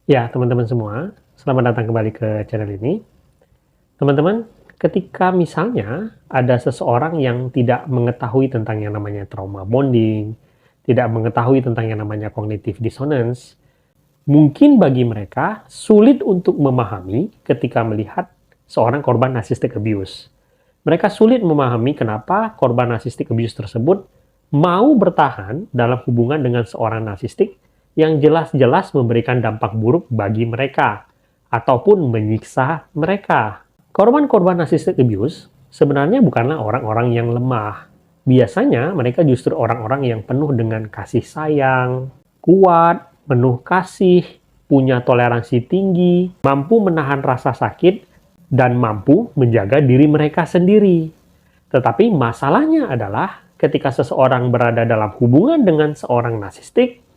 Ya, teman-teman semua, selamat datang kembali ke channel ini. Teman-teman, ketika misalnya ada seseorang yang tidak mengetahui tentang yang namanya trauma bonding, tidak mengetahui tentang yang namanya cognitive dissonance, mungkin bagi mereka sulit untuk memahami ketika melihat seorang korban narcissistic abuse. Mereka sulit memahami kenapa korban narcissistic abuse tersebut mau bertahan dalam hubungan dengan seorang narsistik yang jelas-jelas memberikan dampak buruk bagi mereka ataupun menyiksa mereka. Korban-korban narcissistic abuse sebenarnya bukanlah orang-orang yang lemah. Biasanya mereka justru orang-orang yang penuh dengan kasih sayang, kuat, penuh kasih, punya toleransi tinggi, mampu menahan rasa sakit, dan mampu menjaga diri mereka sendiri. Tetapi masalahnya adalah ketika seseorang berada dalam hubungan dengan seorang narsistik,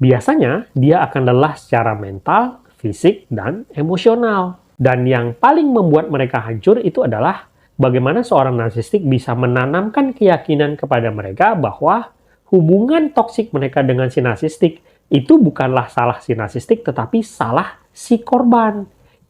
biasanya dia akan lelah secara mental, fisik, dan emosional. Dan yang paling membuat mereka hancur itu adalah bagaimana seorang narsistik bisa menanamkan keyakinan kepada mereka bahwa hubungan toksik mereka dengan si narsistik itu bukanlah salah si narsistik, tetapi salah si korban.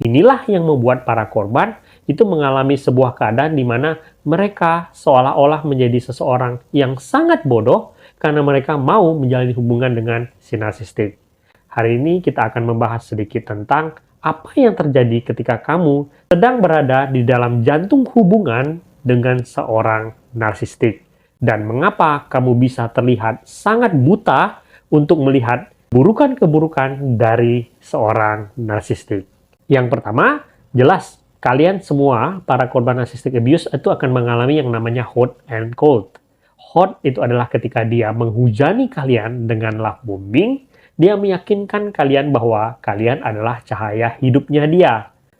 Inilah yang membuat para korban itu mengalami sebuah keadaan di mana mereka seolah-olah menjadi seseorang yang sangat bodoh karena mereka mau menjalani hubungan dengan si narsistik. Hari ini kita akan membahas sedikit tentang apa yang terjadi ketika kamu sedang berada di dalam jantung hubungan dengan seorang narsistik dan mengapa kamu bisa terlihat sangat buta untuk melihat burukan-keburukan dari seorang narsistik. Yang pertama, jelas kalian semua, para korban narcissistic abuse, itu akan mengalami yang namanya hot and cold. Hot itu adalah ketika dia menghujani kalian dengan love bombing, dia meyakinkan kalian bahwa kalian adalah cahaya hidupnya dia.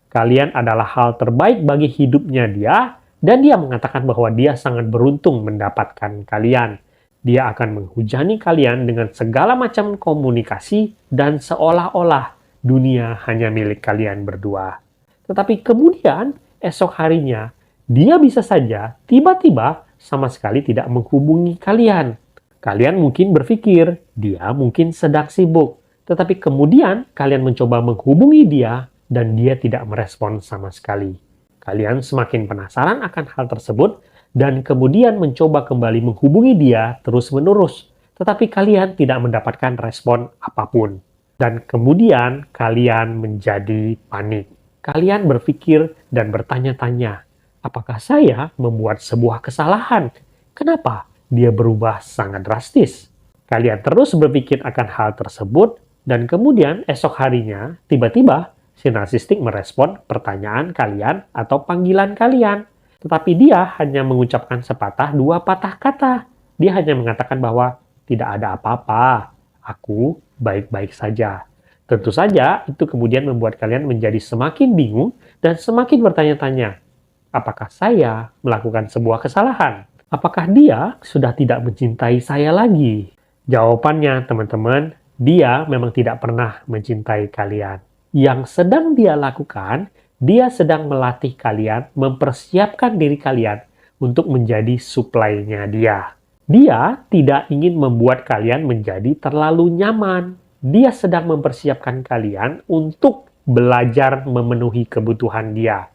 Kalian adalah hal terbaik bagi hidupnya dia, dan dia mengatakan bahwa dia sangat beruntung mendapatkan kalian. Dia akan menghujani kalian dengan segala macam komunikasi dan seolah-olah dunia hanya milik kalian berdua. Tetapi kemudian esok harinya, dia bisa saja tiba-tiba sama sekali tidak menghubungi kalian. Kalian mungkin berpikir, dia mungkin sedang sibuk. Tetapi kemudian kalian mencoba menghubungi dia dan dia tidak merespon sama sekali. Kalian semakin penasaran akan hal tersebut dan kemudian mencoba kembali menghubungi dia terus-menerus. Tetapi kalian tidak mendapatkan respon apapun. Dan kemudian kalian menjadi panik. Kalian berpikir dan bertanya-tanya, apakah saya membuat sebuah kesalahan? Kenapa dia berubah sangat drastis? Kalian terus berpikir akan hal tersebut, dan kemudian esok harinya, tiba-tiba, si narsistik merespon pertanyaan kalian atau panggilan kalian. Tetapi dia hanya mengucapkan sepatah dua patah kata. Dia hanya mengatakan bahwa tidak ada apa-apa. Aku baik-baik saja. Tentu saja, itu kemudian membuat kalian menjadi semakin bingung dan semakin bertanya-tanya, apakah saya melakukan sebuah kesalahan? Apakah dia sudah tidak mencintai saya lagi? Jawabannya, teman-teman, dia memang tidak pernah mencintai kalian. Yang sedang dia lakukan, dia sedang melatih kalian, mempersiapkan diri kalian untuk menjadi supply-nya dia. Dia tidak ingin membuat kalian menjadi terlalu nyaman. Dia sedang mempersiapkan kalian untuk belajar memenuhi kebutuhan dia.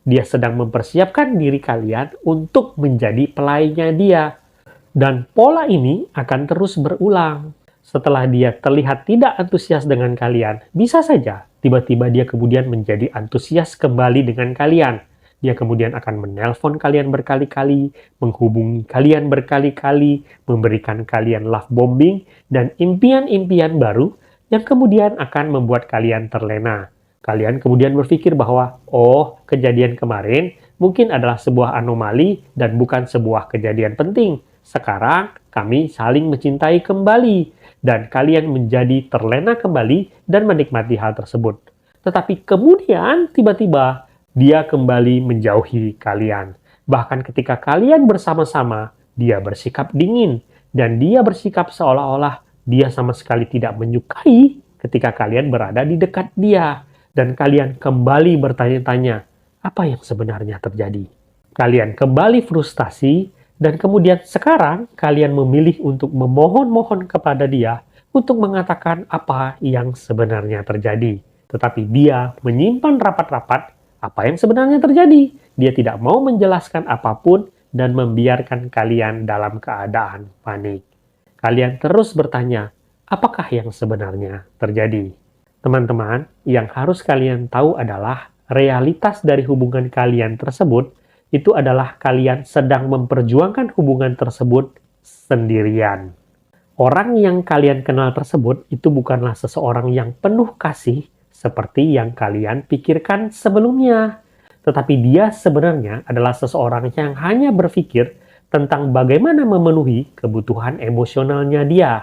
Dia sedang mempersiapkan diri kalian untuk menjadi pelayanya dia. Dan pola ini akan terus berulang. Setelah dia terlihat tidak antusias dengan kalian, bisa saja tiba-tiba dia kemudian menjadi antusias kembali dengan kalian. Dia kemudian akan menelpon kalian berkali-kali, menghubungi kalian berkali-kali, memberikan kalian love bombing, dan impian-impian baru yang kemudian akan membuat kalian terlena. Kalian kemudian berpikir bahwa, oh, kejadian kemarin mungkin adalah sebuah anomali dan bukan sebuah kejadian penting. Sekarang kami saling mencintai kembali, dan kalian menjadi terlena kembali dan menikmati hal tersebut. Tetapi kemudian tiba-tiba dia kembali menjauhi kalian. Bahkan ketika kalian bersama-sama, dia bersikap dingin. Dan dia bersikap seolah-olah dia sama sekali tidak menyukai ketika kalian berada di dekat dia. Dan kalian kembali bertanya-tanya, apa yang sebenarnya terjadi? Kalian kembali frustasi, dan kemudian sekarang kalian memilih untuk memohon-mohon kepada dia untuk mengatakan apa yang sebenarnya terjadi. Tetapi dia menyimpan rapat-rapat apa yang sebenarnya terjadi. Dia tidak mau menjelaskan apapun dan membiarkan kalian dalam keadaan panik. Kalian terus bertanya, apakah yang sebenarnya terjadi? Teman-teman, yang harus kalian tahu adalah realitas dari hubungan kalian tersebut itu adalah kalian sedang memperjuangkan hubungan tersebut sendirian. Orang yang kalian kenal tersebut itu bukanlah seseorang yang penuh kasih seperti yang kalian pikirkan sebelumnya. Tetapi dia sebenarnya adalah seseorang yang hanya berpikir tentang bagaimana memenuhi kebutuhan emosionalnya dia.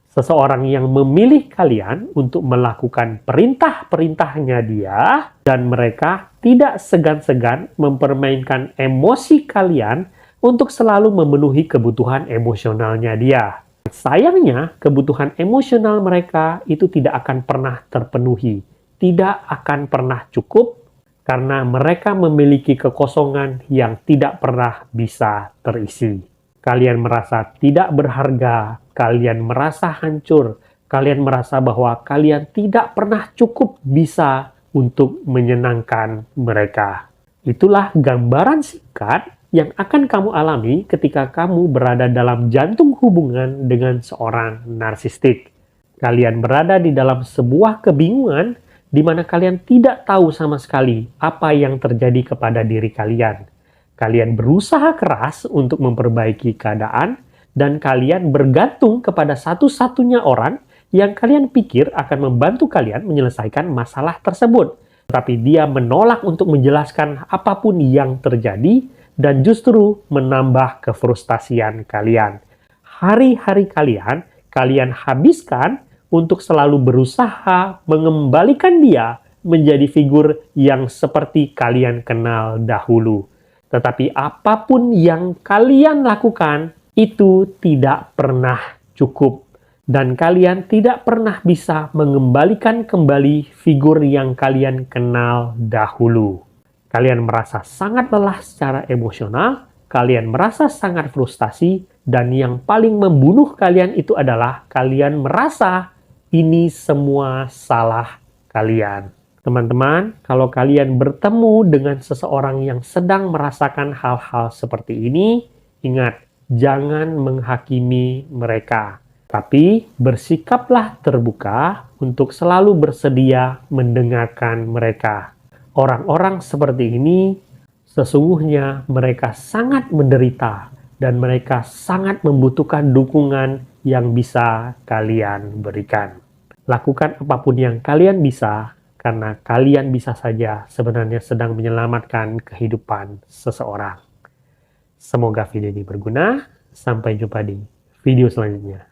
Seseorang yang memilih kalian untuk melakukan perintah-perintahnya dia, dan mereka tidak segan-segan mempermainkan emosi kalian untuk selalu memenuhi kebutuhan emosionalnya dia. Sayangnya, kebutuhan emosional mereka itu tidak akan pernah terpenuhi, tidak akan pernah cukup, karena mereka memiliki kekosongan yang tidak pernah bisa terisi. Kalian merasa tidak berharga, kalian merasa hancur, kalian merasa bahwa kalian tidak pernah cukup bisa untuk menyenangkan mereka. Itulah gambaran singkat yang akan kamu alami ketika kamu berada dalam jantung hubungan dengan seorang narsistik. Kalian berada di dalam sebuah kebingungan di mana kalian tidak tahu sama sekali apa yang terjadi kepada diri kalian. Kalian berusaha keras untuk memperbaiki keadaan dan kalian bergantung kepada satu-satunya orang yang kalian pikir akan membantu kalian menyelesaikan masalah tersebut. Tetapi dia menolak untuk menjelaskan apapun yang terjadi dan justru menambah kefrustasian kalian. Hari-hari kalian habiskan untuk selalu berusaha mengembalikan dia menjadi figur yang seperti kalian kenal dahulu. Tetapi apapun yang kalian lakukan, itu tidak pernah cukup. Dan kalian tidak pernah bisa mengembalikan kembali figur yang kalian kenal dahulu. Kalian merasa sangat lelah secara emosional, kalian merasa sangat frustasi, dan yang paling membunuh kalian itu adalah kalian merasa ini semua salah kalian. Teman-teman, kalau kalian bertemu dengan seseorang yang sedang merasakan hal-hal seperti ini, ingat, jangan menghakimi mereka. Tapi bersikaplah terbuka untuk selalu bersedia mendengarkan mereka. Orang-orang seperti ini, sesungguhnya mereka sangat menderita dan mereka sangat membutuhkan dukungan yang bisa kalian berikan. Lakukan apapun yang kalian bisa, karena kalian bisa saja sebenarnya sedang menyelamatkan kehidupan seseorang. Semoga video ini berguna. Sampai jumpa di video selanjutnya.